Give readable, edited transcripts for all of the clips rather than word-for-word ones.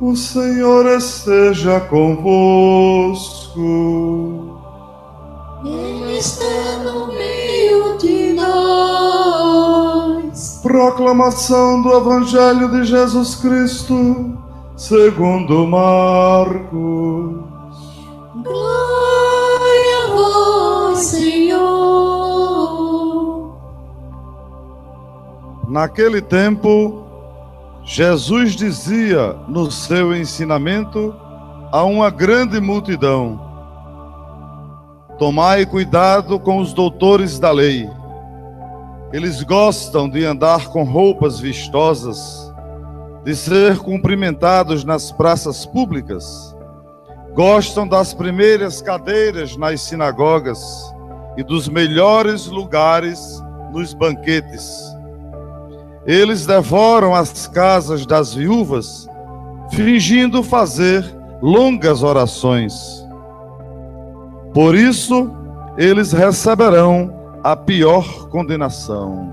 O Senhor esteja convosco. Ele está no meio de nós. Proclamação do Evangelho de Jesus Cristo, segundo Marcos. Glória a vós, Senhor. Naquele tempo, Jesus dizia no seu ensinamento a uma grande multidão: tomai cuidado com os doutores da lei. Eles gostam de andar com roupas vistosas, de ser cumprimentados nas praças públicas, gostam das primeiras cadeiras nas sinagogas e dos melhores lugares nos banquetes. Eles devoram as casas das viúvas, fingindo fazer longas orações. Por isso, eles receberão a pior condenação.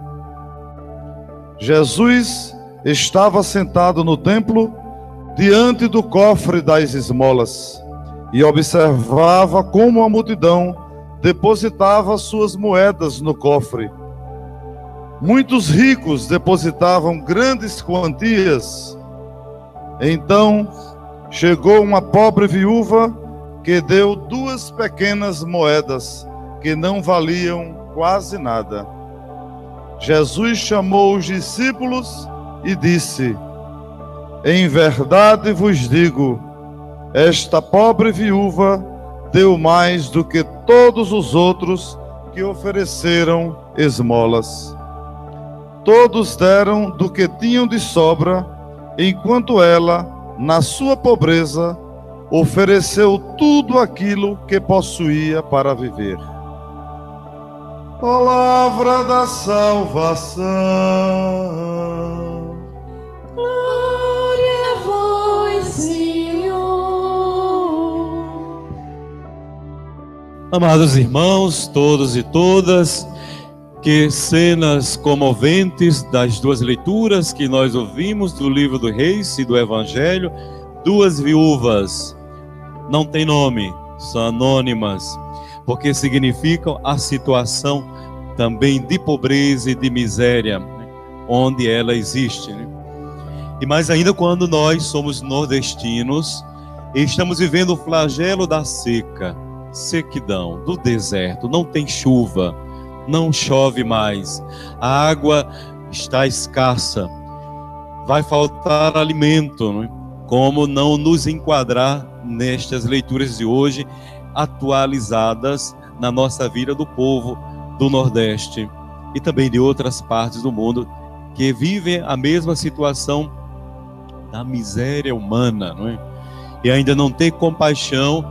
Jesus estava sentado no templo, diante do cofre das esmolas, e observava como a multidão depositava suas moedas no cofre. Muitos ricos depositavam grandes quantias. Então chegou uma pobre viúva que deu 2 pequenas moedas que não valiam quase nada. Jesus chamou os discípulos e disse: em verdade vos digo, esta pobre viúva deu mais do que todos os outros que ofereceram esmolas. Todos deram do que tinham de sobra, enquanto ela, na sua pobreza, ofereceu tudo aquilo que possuía para viver. Palavra da salvação. Glória a vós, Senhor. Amados irmãos, todos e todas, que cenas comoventes das 2 leituras que nós ouvimos do livro do Reis e do Evangelho. 2 viúvas, não tem nome, são anônimas, porque significam a situação também de pobreza e de miséria, onde ela existe, né? E mais ainda quando nós somos nordestinos e estamos vivendo o flagelo da seca, sequidão, do deserto, não tem chuva, não chove mais, a água está escassa, vai faltar alimento, né? Como não nos enquadrar nestas leituras de hoje, atualizadas na nossa vida do povo do Nordeste e também de outras partes do mundo que vivem a mesma situação da miséria humana, não é? E ainda não tem compaixão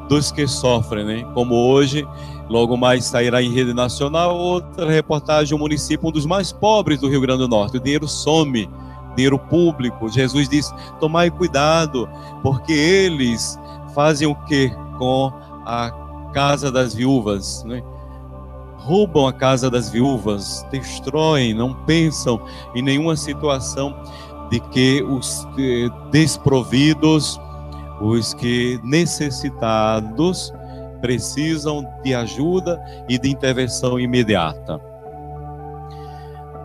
dos que sofrem, né? Como hoje, logo mais sairá em rede nacional outra reportagem, um município, um dos mais pobres do Rio Grande do Norte. O dinheiro some, dinheiro público. Jesus diz: tomai cuidado, porque eles fazem o que com a casa das viúvas, né? Roubam a casa das viúvas, destroem, não pensam em nenhuma situação de que os desprovidos, os que necessitados, precisam de ajuda e de intervenção imediata.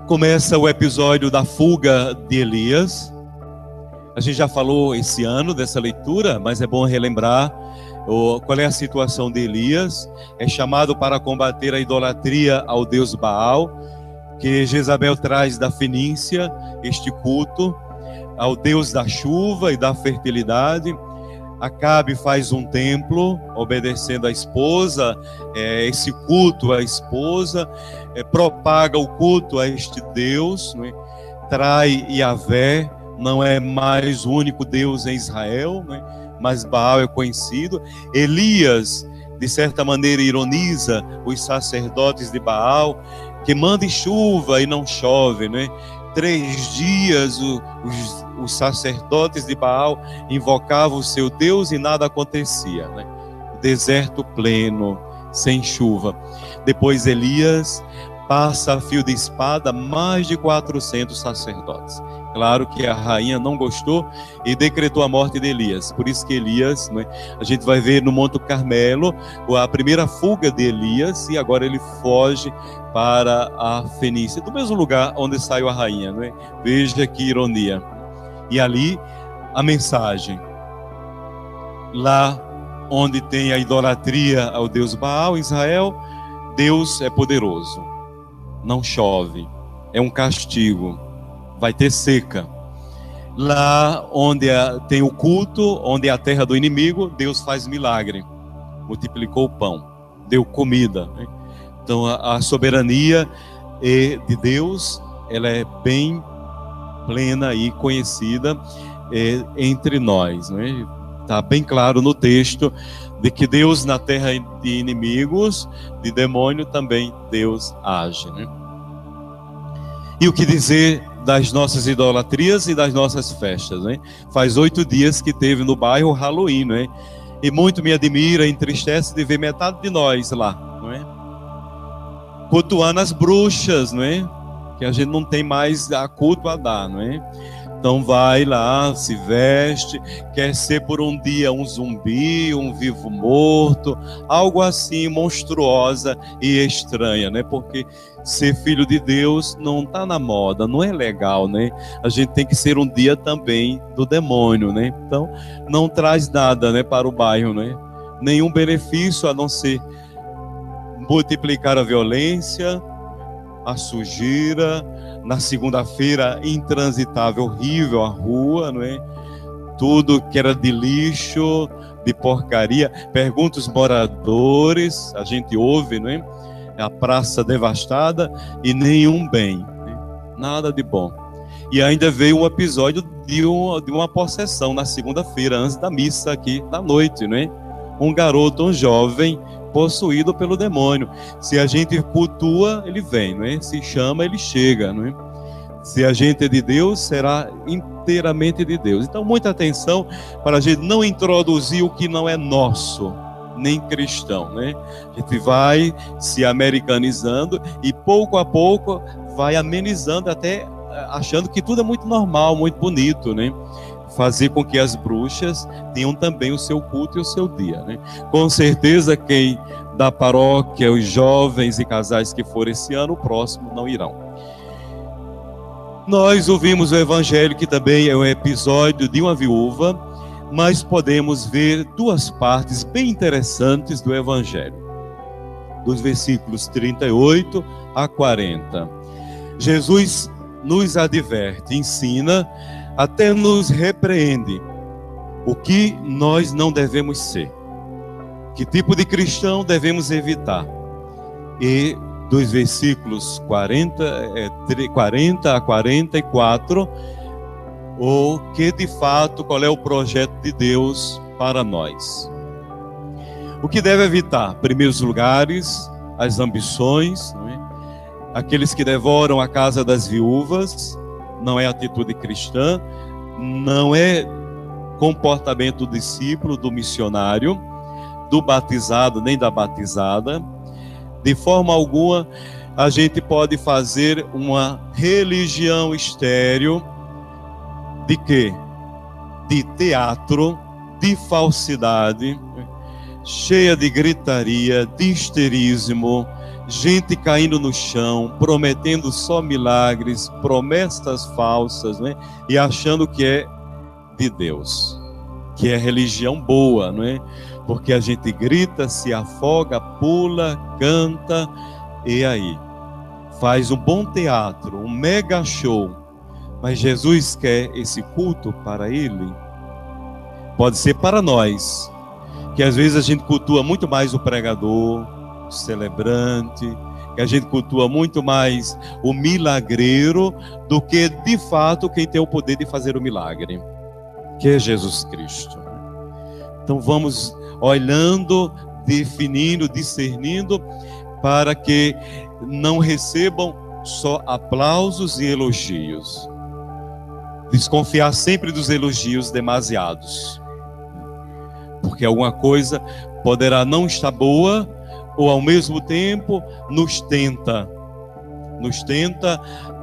Começa o episódio da fuga de Elias. A gente já falou esse ano dessa leitura, mas é bom relembrar qual é a situação de Elias. É chamado para combater a idolatria ao deus Baal, que Jezabel traz da Fenícia, este culto ao deus da chuva e da fertilidade. Acabe faz um templo, obedecendo à esposa, esse culto à esposa, propaga o culto a este Deus, né? Trai Yahvé, não é mais o único Deus em Israel, né? Mas Baal é conhecido. Elias, de certa maneira, ironiza os sacerdotes de Baal, que mandam chuva e não chove, né? 3 dias os sacerdotes de Baal invocavam o seu Deus e nada acontecia, né? Deserto pleno, sem chuva. Depois Elias passa a fio de espada mais de 400 sacerdotes. Claro que a rainha não gostou e decretou a morte de Elias. Por isso que Elias, né, a gente vai ver no Monte Carmelo a primeira fuga de Elias, e agora ele foge para a Fenícia, do mesmo lugar onde saiu a rainha, né? Veja que ironia. E ali a mensagem: lá onde tem a idolatria ao Deus Baal, Israel, Deus é poderoso. Não chove, é um castigo, vai ter seca. Lá onde tem o culto, onde é a terra do inimigo, Deus faz milagre, multiplicou o pão, deu comida, né? Então a soberania de Deus, ela é bem plena e conhecida entre nós, né? Está bem claro no texto de que Deus na terra de inimigos, de demônio, também Deus age, né? E o que dizer das nossas idolatrias e das nossas festas, né? Faz 8 dias que teve no bairro Halloween, né? E muito me admira, entristece de ver metade de nós lá, não é? Cultuando as bruxas, não é? Que a gente não tem mais a culto a dar, não é? Então vai lá, se veste, quer ser por um dia um zumbi, um vivo morto, algo assim monstruosa e estranha, né? Porque ser filho de Deus não está na moda, não é legal, né? A gente tem que ser um dia também do demônio, né? Então não traz nada, né, para o bairro, né? Nenhum benefício a não ser multiplicar a violência, a sujeira. Na segunda-feira, intransitável, horrível a rua, não é? Tudo que era de lixo, de porcaria. Pergunta os moradores, a gente ouve, não é? A praça devastada e nenhum bem, né? Nada de bom. E ainda veio um episódio de uma possessão na segunda-feira, antes da missa aqui da noite, não é? Um garoto, um jovem, possuído pelo demônio. Se a gente cultua, ele vem, não é? Se chama, ele chega, não é? Se a gente é de Deus, será inteiramente de Deus. Então, muita atenção para a gente não introduzir o que não é nosso, nem cristão, né? A gente vai se americanizando e pouco a pouco vai amenizando, até achando que tudo é muito normal, muito bonito, né? Fazer com que as bruxas tenham também o seu culto e o seu dia, né? Com certeza quem da paróquia, os jovens e casais que forem esse ano, o próximo não irão. Nós ouvimos o evangelho, que também é um episódio de uma viúva, mas podemos ver 2 partes bem interessantes do evangelho, dos versículos 38 a 40. Jesus nos adverte, ensina, até nos repreende o que nós não devemos ser, que tipo de cristão devemos evitar. E dos versículos 40 a 44, o que de fato, qual é o projeto de Deus para nós. O que deve evitar? Em primeiros lugares, as ambições, não é? Aqueles que devoram a casa das viúvas, não é atitude cristã, não é comportamento do discípulo, do missionário, do batizado, nem da batizada. De forma alguma, a gente pode fazer uma religião estéril de quê? De teatro, de falsidade, cheia de gritaria, de histerismo, gente caindo no chão, prometendo só milagres, promessas falsas, né? E achando que é de Deus, que é religião boa, não é? Porque a gente grita, se afoga, pula, canta, e aí faz um bom teatro, um mega show. Mas Jesus quer esse culto para Ele? Pode ser para nós, que às vezes a gente cultua muito mais o pregador, o celebrante, que a gente cultua muito mais o milagreiro do que de fato quem tem o poder de fazer o milagre, que é Jesus Cristo. Então vamos olhando, definindo, discernindo, para que não recebam só aplausos e elogios. Desconfiar sempre dos elogios demasiados, porque alguma coisa poderá não estar boa, ou ao mesmo tempo nos tenta, nos tenta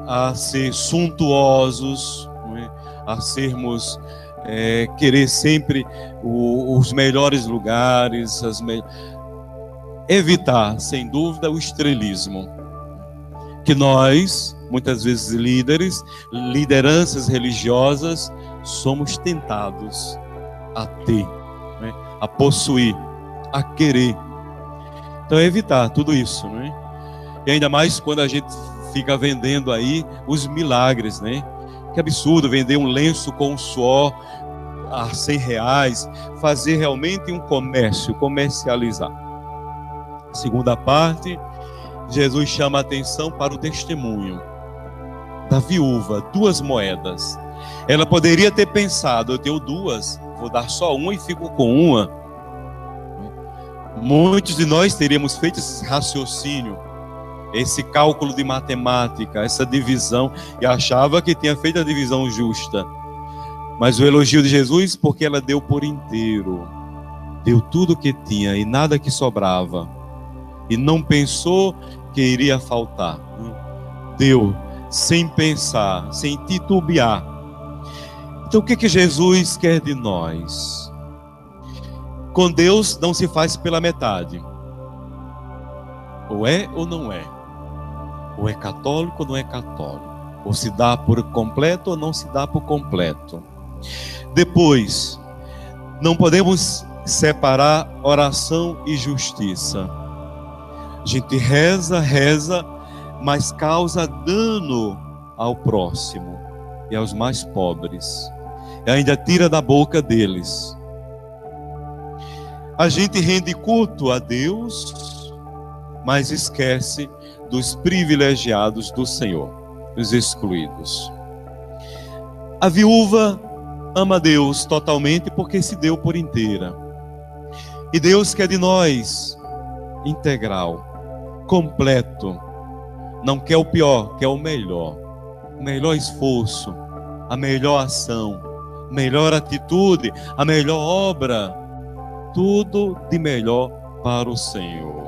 a ser suntuosos, não é? A sermos, querer sempre os melhores lugares, evitar, sem dúvida, o estrelismo. Que nós, muitas vezes líderes, lideranças religiosas, somos tentados a ter, né? A possuir, a querer. Então, evitar tudo isso, né? E ainda mais quando a gente fica vendendo aí os milagres, né? Que absurdo vender um lenço com suor a R$100, fazer realmente um comércio, comercializar. Segunda parte, Jesus chama a atenção para o testemunho da viúva, 2 moedas. Ela poderia ter pensado, eu tenho 2, vou dar só uma e fico com uma. Muitos de nós teríamos feito esse raciocínio, esse cálculo de matemática, essa divisão, e achava que tinha feito a divisão justa. Mas o elogio de Jesus, porque ela deu por inteiro, deu tudo o que tinha e nada que sobrava, e não pensou que iria faltar. Deu sem pensar, sem titubear. Então o que Jesus quer de nós? Com Deus não se faz pela metade. Ou é ou não é. Ou é católico ou não é católico. Ou se dá por completo ou não se dá por completo. Depois, não podemos separar oração e justiça. A gente reza, mas causa dano ao próximo e aos mais pobres. E ainda tira da boca deles. A gente rende culto a Deus, mas esquece dos privilegiados do Senhor, os excluídos. A viúva ama Deus totalmente porque se deu por inteira. E Deus quer de nós integral, completo. Não quer o pior, quer o melhor. O melhor esforço, a melhor ação, a melhor atitude, a melhor obra. Tudo de melhor para o Senhor.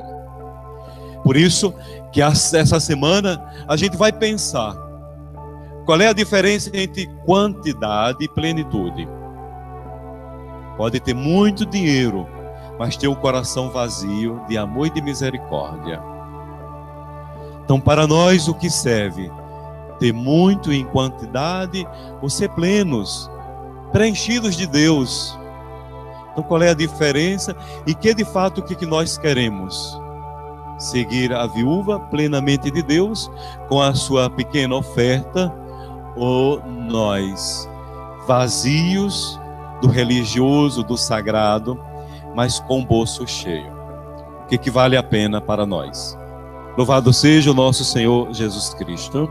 Por isso que essa semana a gente vai pensar qual é a diferença entre quantidade e plenitude. Pode ter muito dinheiro, mas ter o coração vazio de amor e de misericórdia. Então, para nós, o que serve? Ter muito em quantidade ou ser plenos, preenchidos de Deus. Então, qual é a diferença? E que de fato o que nós queremos? Seguir a viúva plenamente de Deus, com a sua pequena oferta, ou nós, vazios do religioso, do sagrado, mas com o bolso cheio? O que vale a pena para nós? Louvado seja o nosso Senhor Jesus Cristo.